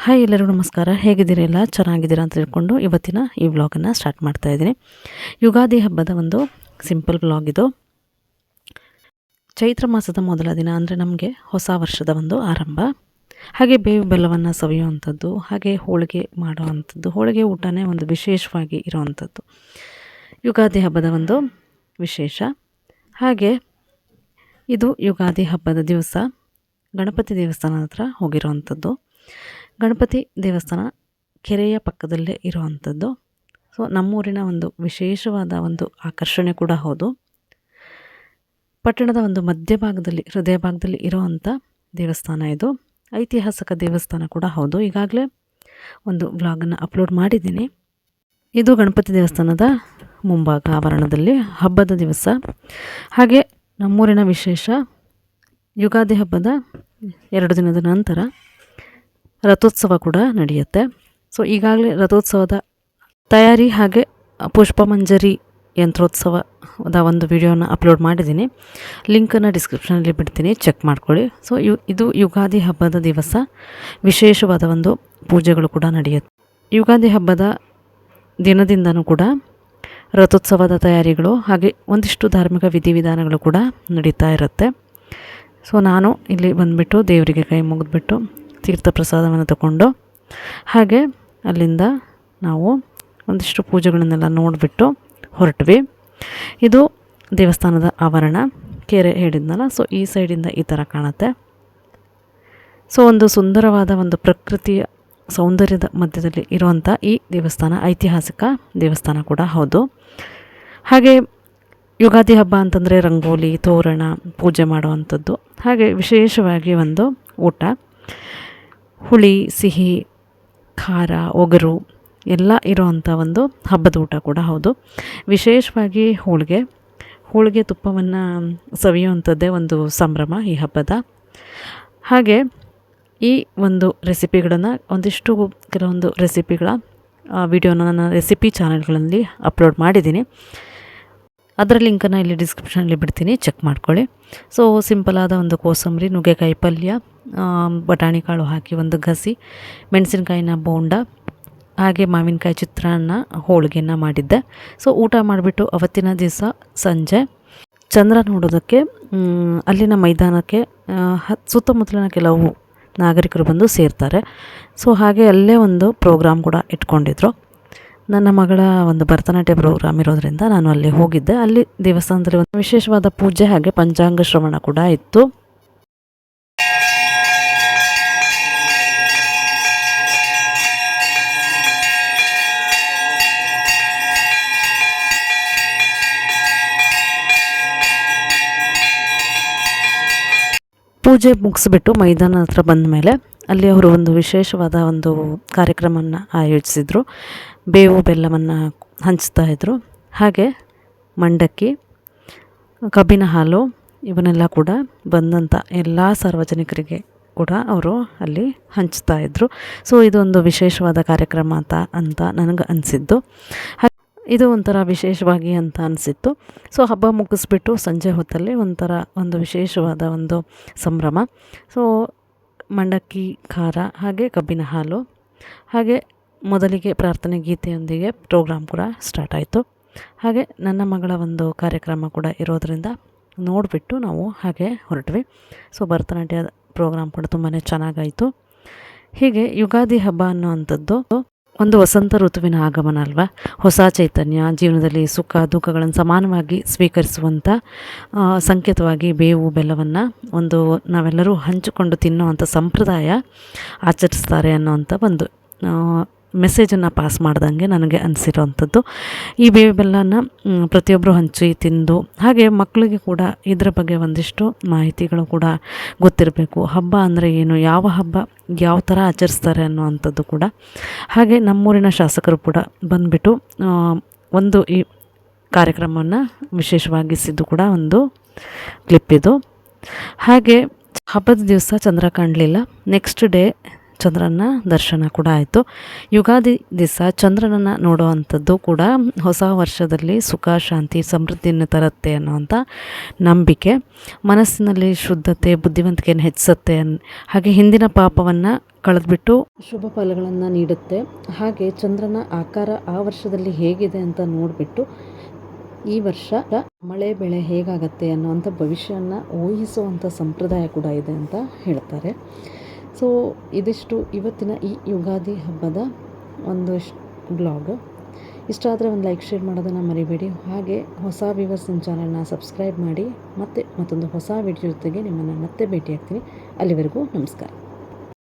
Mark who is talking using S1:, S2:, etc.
S1: Hi ಎಲ್ಲರಿಗೂ ನಮಸ್ಕಾರ. ಹೇಗಿದ್ದೀರಿ? ಎಲ್ಲ ಚೆನ್ನಾಗಿದ್ದೀರಾ ಅಂತ ತಿಳ್ಕೊಂಡು ಇವತ್ತಿನ ಈ ವ್ಲಾಗನ್ನು ಸ್ಟಾರ್ಟ್ ಮಾಡ್ತಾ ಇದ್ದೀನಿ. ಯುಗಾದಿ ಹಬ್ಬದ ಒಂದು ಸಿಂಪಲ್ ವ್ಲಾಗ್ ಇದು. ಚೈತ್ರ ಮಾಸದ ಮೊದಲ ದಿನ ಅಂದರೆ ನಮಗೆ ಹೊಸ ವರ್ಷದ ಒಂದು ಆರಂಭ. ಹಾಗೆ ಬೇವು ಬೆಲ್ಲವನ್ನು ಸವಿಯುವಂಥದ್ದು, ಹಾಗೆ ಹೋಳಿಗೆ ಮಾಡುವಂಥದ್ದು, ಹೋಳಿಗೆ ಊಟನೇ ಒಂದು ವಿಶೇಷವಾಗಿ ಇರುವಂಥದ್ದು ಯುಗಾದಿ ಹಬ್ಬದ ಒಂದು ವಿಶೇಷ. ಹಾಗೆ ಇದು ಯುಗಾದಿ ಹಬ್ಬದ ದಿವಸ ಗಣಪತಿ ದೇವಸ್ಥಾನದ ಹತ್ರ ಹೋಗಿರುವಂಥದ್ದು. ಗಣಪತಿ ದೇವಸ್ಥಾನ ಕೆರೆಯ ಪಕ್ಕದಲ್ಲೇ ಇರುವಂಥದ್ದು. ಸೊ ನಮ್ಮೂರಿನ ಒಂದು ವಿಶೇಷವಾದ ಒಂದು ಆಕರ್ಷಣೆ ಕೂಡ ಹೌದು. ಪಟ್ಟಣದ ಒಂದು ಮಧ್ಯಭಾಗದಲ್ಲಿ, ಹೃದಯ ಭಾಗದಲ್ಲಿ ಇರುವಂಥ ದೇವಸ್ಥಾನ ಇದು. ಐತಿಹಾಸಿಕ ದೇವಸ್ಥಾನ ಕೂಡ ಹೌದು. ಈಗಾಗಲೇ ಒಂದು ವ್ಲಾಗನ್ನು ಅಪ್ಲೋಡ್ ಮಾಡಿದ್ದೀನಿ. ಇದು ಗಣಪತಿ ದೇವಸ್ಥಾನದ ಮುಂಭಾಗ ಆವರಣದಲ್ಲಿ ಹಬ್ಬದ ದಿವಸ. ಹಾಗೆ ನಮ್ಮೂರಿನ ವಿಶೇಷ, ಯುಗಾದಿ ಹಬ್ಬದ 2 ದಿನದ ನಂತರ ರಥೋತ್ಸವ ಕೂಡ ನಡೆಯುತ್ತೆ. ಸೊ ಈಗಾಗಲೇ ರಥೋತ್ಸವದ ತಯಾರಿ ಹಾಗೆ ಪುಷ್ಪಮಂಜರಿ ಯಂತ್ರೋತ್ಸವದ ಒಂದು ವಿಡಿಯೋನ ಅಪ್ಲೋಡ್ ಮಾಡಿದ್ದೀನಿ. ಲಿಂಕನ್ನು ಡಿಸ್ಕ್ರಿಪ್ಷನಲ್ಲಿ ಬಿಡ್ತೀನಿ, ಚೆಕ್ ಮಾಡ್ಕೊಳ್ಳಿ. ಸೊ ಇದು ಯುಗಾದಿ ಹಬ್ಬದ ದಿವಸ ವಿಶೇಷವಾದ ಒಂದು ಪೂಜೆಗಳು ಕೂಡ ನಡೆಯುತ್ತೆ. ಯುಗಾದಿ ಹಬ್ಬದ ದಿನದಿಂದನೂ ಕೂಡ ರಥೋತ್ಸವದ ತಯಾರಿಗಳು ಹಾಗೆ ಒಂದಿಷ್ಟು ಧಾರ್ಮಿಕ ವಿಧಿವಿಧಾನಗಳು ಕೂಡ ನಡೀತಾ ಇರುತ್ತೆ. ಸೊ ನಾನು ಇಲ್ಲಿ ಬಂದುಬಿಟ್ಟು ದೇವರಿಗೆ ಕೈ ಮುಗಿದ್ಬಿಟ್ಟು ತೀರ್ಥ ಪ್ರಸಾದವನ್ನು ತಗೊಂಡು ಹಾಗೆ ಅಲ್ಲಿಂದ ನಾವು ಒಂದಿಷ್ಟು ಪೂಜೆಗಳನ್ನೆಲ್ಲ ನೋಡಿಬಿಟ್ಟು ಹೊರಟ್ವಿ. ಇದು ದೇವಸ್ಥಾನದ ಆವರಣ, ಕೆರೆ ಹೇಳಿದ್ನಲ್ಲ. ಸೊ ಈ ಸೈಡಿಂದ ಈ ಥರ ಕಾಣುತ್ತೆ. ಸೊ ಒಂದು ಸುಂದರವಾದ ಒಂದು ಪ್ರಕೃತಿಯ ಸೌಂದರ್ಯದ ಮಧ್ಯದಲ್ಲಿ ಇರುವಂಥ ಈ ದೇವಸ್ಥಾನ ಐತಿಹಾಸಿಕ ದೇವಸ್ಥಾನ ಕೂಡ ಹೌದು. ಹಾಗೆ ಯುಗಾದಿ ಹಬ್ಬ ಅಂತಂದರೆ ರಂಗೋಲಿ, ತೋರಣ, ಪೂಜೆ ಮಾಡುವಂಥದ್ದು, ಹಾಗೆ ವಿಶೇಷವಾಗಿ ಒಂದು ಊಟ, ಹುಳಿ, ಸಿಹಿ, ಖಾರ, ಒಗರು ಎಲ್ಲ ಇರುವಂಥ ಒಂದು ಹಬ್ಬದ ಊಟ ಕೂಡ ಹೌದು. ವಿಶೇಷವಾಗಿ ಹೋಳಿಗೆ ತುಪ್ಪವನ್ನು ಸವಿಯುವಂಥದ್ದೇ ಒಂದು ಸಂಭ್ರಮ ಈ ಹಬ್ಬದ. ಹಾಗೆ ಈ ಒಂದು ರೆಸಿಪಿಗಳನ್ನು ಕೆಲವೊಂದು ರೆಸಿಪಿಗಳ ವಿಡಿಯೋನ ನನ್ನ ರೆಸಿಪಿ ಚಾನಲ್ಗಳಲ್ಲಿ ಅಪ್ಲೋಡ್ ಮಾಡಿದ್ದೀನಿ. ಅದರ ಲಿಂಕನ್ನು ಇಲ್ಲಿ ಡಿಸ್ಕ್ರಿಪ್ಷನಲ್ಲಿ ಬಿಡ್ತೀನಿ, ಚೆಕ್ ಮಾಡ್ಕೊಳ್ಳಿ. ಸೊ ಸಿಂಪಲಾದ ಒಂದು ಕೋಸಂಬರಿ, ನುಗ್ಗೆಕಾಯಿ ಪಲ್ಯ, ಬಟಾಣಿ ಕಾಳು ಹಾಕಿ ಒಂದು ಗಸಿ, ಮೆಣಸಿನಕಾಯಿನ ಬೋಂಡ, ಹಾಗೆ ಮಾವಿನಕಾಯಿ ಚಿತ್ರಾನ್ನ, ಹೋಳಿಗೆನ ಮಾಡಿದ್ದೆ. ಸೊ ಊಟ ಮಾಡಿಬಿಟ್ಟು ಅವತ್ತಿನ ದಿವಸ ಸಂಜೆ ಚಂದ್ರ ನೋಡೋದಕ್ಕೆ ಅಲ್ಲಿನ ಮೈದಾನಕ್ಕೆ ಸುತ್ತಮುತ್ತಲಿನ ಕೆಲವು ನಾಗರಿಕರು ಬಂದು ಸೇರ್ತಾರೆ. ಸೊ ಹಾಗೆ ಅಲ್ಲೇ ಒಂದು ಪ್ರೋಗ್ರಾಮ್ ಕೂಡ ಇಟ್ಕೊಂಡಿದ್ರು. ನನ್ನ ಮಗಳ ಒಂದು ಭರತನಾಟ್ಯ ಪ್ರೋಗ್ರಾಮ್ ಇರೋದ್ರಿಂದ ನಾನು ಅಲ್ಲಿ ಹೋಗಿದ್ದೆ. ಅಲ್ಲಿ ದೇವಸ್ಥಾನದಲ್ಲಿ ಒಂದು ವಿಶೇಷವಾದ ಪೂಜೆ ಹಾಗೆ ಪಂಚಾಂಗ ಶ್ರವಣ ಕೂಡ ಇತ್ತು. ಪೂಜೆ ಮುಗಿಸ್ಬಿಟ್ಟು ಮೈದಾನ ಹತ್ರ ಬಂದ ಮೇಲೆ ಅಲ್ಲಿ ಅವರು ಒಂದು ವಿಶೇಷವಾದ ಒಂದು ಕಾರ್ಯಕ್ರಮವನ್ನು ಆಯೋಜಿಸಿದರು. ಬೇವು ಬೆಲ್ಲವನ್ನು ಹಂಚ್ತಾ ಇದ್ದರು. ಹಾಗೆ ಮಂಡಕ್ಕಿ, ಕಬ್ಬಿನ ಹಾಲು ಇವನ್ನೆಲ್ಲ ಕೂಡ ಬಂದಂಥ ಎಲ್ಲ ಸಾರ್ವಜನಿಕರಿಗೆ ಕೂಡ ಅವರು ಅಲ್ಲಿ ಹಂಚ್ತಾ ಇದ್ದರು. ಸೊ ಇದೊಂದು ವಿಶೇಷವಾದ ಕಾರ್ಯಕ್ರಮ ಅಂತ ನನಗೆ ಅನಿಸಿದ್ದು. ಇದು ಒಂಥರ ವಿಶೇಷವಾಗಿ ಅಂತ ಅನಿಸಿತ್ತು. ಸೊ ಹಬ್ಬ ಮುಗಿಸ್ಬಿಟ್ಟು ಸಂಜೆ ಹೊತ್ತಲ್ಲಿ ಒಂದು ವಿಶೇಷವಾದ ಒಂದು ಸಂಭ್ರಮ. ಸೊ ಮಂಡಕ್ಕಿ, ಖಾರ ಹಾಗೆ ಕಬ್ಬಿನ ಹಾಲು, ಹಾಗೆ ಮೊದಲಿಗೆ ಪ್ರಾರ್ಥನೆ ಗೀತೆಯೊಂದಿಗೆ ಪ್ರೋಗ್ರಾಮ್ ಕೂಡ ಸ್ಟಾರ್ಟ್ ಆಯಿತು. ಹಾಗೆ ನನ್ನ ಮಗಳ ಒಂದು ಕಾರ್ಯಕ್ರಮ ಕೂಡ ಇರೋದರಿಂದ ನೋಡಿಬಿಟ್ಟು ನಾವು ಹಾಗೆ ಹೊರಟ್ವಿ. ಸೊ ಭರತನಾಟ್ಯ ಪ್ರೋಗ್ರಾಮ್ ಕೂಡ ತುಂಬಾ ಚೆನ್ನಾಗಾಯಿತು. ಹೀಗೆ ಯುಗಾದಿ ಹಬ್ಬ ಅನ್ನುವಂಥದ್ದು ಒಂದು ವಸಂತ ಋತುವಿನ ಆಗಮನ ಅಲ್ವಾ. ಹೊಸ ಚೈತನ್ಯ, ಜೀವನದಲ್ಲಿ ಸುಖ ದುಃಖಗಳನ್ನು ಸಮಾನವಾಗಿ ಸ್ವೀಕರಿಸುವಂಥ ಸಂಕೇತವಾಗಿ ಬೇವು ಬೆಲ್ಲವನ್ನು ನಾವೆಲ್ಲರೂ ಹಂಚಿಕೊಂಡು ತಿನ್ನುವಂಥ ಸಂಪ್ರದಾಯ ಆಚರಿಸ್ತಾರೆ ಅನ್ನೋವಂಥ ಒಂದು ಮೆಸೇಜನ್ನು ಪಾಸ್ ಮಾಡ್ದಂಗೆ ನನಗೆ ಅನಿಸಿರೋವಂಥದ್ದು. ಈ ಬೇವು ಬೆಲ್ಲನ ಪ್ರತಿಯೊಬ್ಬರು ಹಂಚಿ ತಿಂದು, ಹಾಗೆ ಮಕ್ಕಳಿಗೆ ಕೂಡ ಇದರ ಬಗ್ಗೆ ಒಂದಿಷ್ಟು ಮಾಹಿತಿಗಳು ಕೂಡ ಗೊತ್ತಿರಬೇಕು. ಹಬ್ಬ ಅಂದರೆ ಏನು, ಯಾವ ಹಬ್ಬ ಯಾವ ಥರ ಆಚರಿಸ್ತಾರೆ ಅನ್ನುವಂಥದ್ದು ಕೂಡ. ಹಾಗೆ ನಮ್ಮೂರಿನ ಶಾಸಕರು ಕೂಡ ಬಂದುಬಿಟ್ಟು ಈ ಕಾರ್ಯಕ್ರಮವನ್ನು ವಿಶೇಷವಾಗಿಸಿದ್ದು ಕೂಡ ಒಂದು ಕ್ಲಿಪ್ ಇದು. ಹಾಗೆ ಹಬ್ಬದ ದಿವಸ ಚಂದ್ರ ಕಾಣಲಿಲ್ಲ. ನೆಕ್ಸ್ಟ್ ಡೇ ಚಂದ್ರನ ದರ್ಶನ ಕೂಡ ಆಯಿತು. ಯುಗಾದಿ ದಿವಸ ಚಂದ್ರನನ್ನು ನೋಡುವಂಥದ್ದು ಕೂಡ ಹೊಸ ವರ್ಷದಲ್ಲಿ ಸುಖ, ಶಾಂತಿ, ಸಮೃದ್ಧಿಯನ್ನು ತರುತ್ತೆ ಅನ್ನುವಂಥ ನಂಬಿಕೆ. ಮನಸ್ಸಿನಲ್ಲಿ ಶುದ್ಧತೆ, ಬುದ್ಧಿವಂತಿಕೆಯನ್ನು ಹೆಚ್ಚಿಸುತ್ತೆ. ಹಾಗೆ ಹಿಂದಿನ ಪಾಪವನ್ನು ಕಳೆದ್ಬಿಟ್ಟು ಶುಭ ಫಲಗಳನ್ನು ನೀಡುತ್ತೆ. ಹಾಗೆ ಚಂದ್ರನ ಆಕಾರ ಆ ವರ್ಷದಲ್ಲಿ ಹೇಗಿದೆ ಅಂತ ನೋಡಿಬಿಟ್ಟು ಈ ವರ್ಷ ಮಳೆ ಬೆಳೆ ಹೇಗಾಗತ್ತೆ ಅನ್ನುವಂಥ ಭವಿಷ್ಯವನ್ನು ಊಹಿಸುವಂಥ ಸಂಪ್ರದಾಯ ಕೂಡ ಇದೆ ಅಂತ ಹೇಳ್ತಾರೆ. ಸೊ ಇದಿಷ್ಟು ಇವತ್ತಿನ ಈ ಯುಗಾದಿ ಹಬ್ಬದ ಒಂದು ಬ್ಲಾಗ್. ಇಷ್ಟ ಆದರೆ ಒಂದು ಲೈಕ್, ಶೇರ್ ಮಾಡೋದನ್ನು ಮರಿಬೇಡಿ. ಹಾಗೆ ಹೊಸ ವ್ಯೂವರ್ಸ್ ನನ್ನ ಚಾನಲ್ನ ಸಬ್ಸ್ಕ್ರೈಬ್ ಮಾಡಿ. ಮತ್ತೊಂದು ಹೊಸ ವಿಡಿಯೋ ಜೊತೆಗೆ ನಿಮ್ಮನ್ನು ಮತ್ತೆ ಭೇಟಿಯಾಗ್ತೀನಿ. ಅಲ್ಲಿವರೆಗೂ ನಮಸ್ಕಾರ.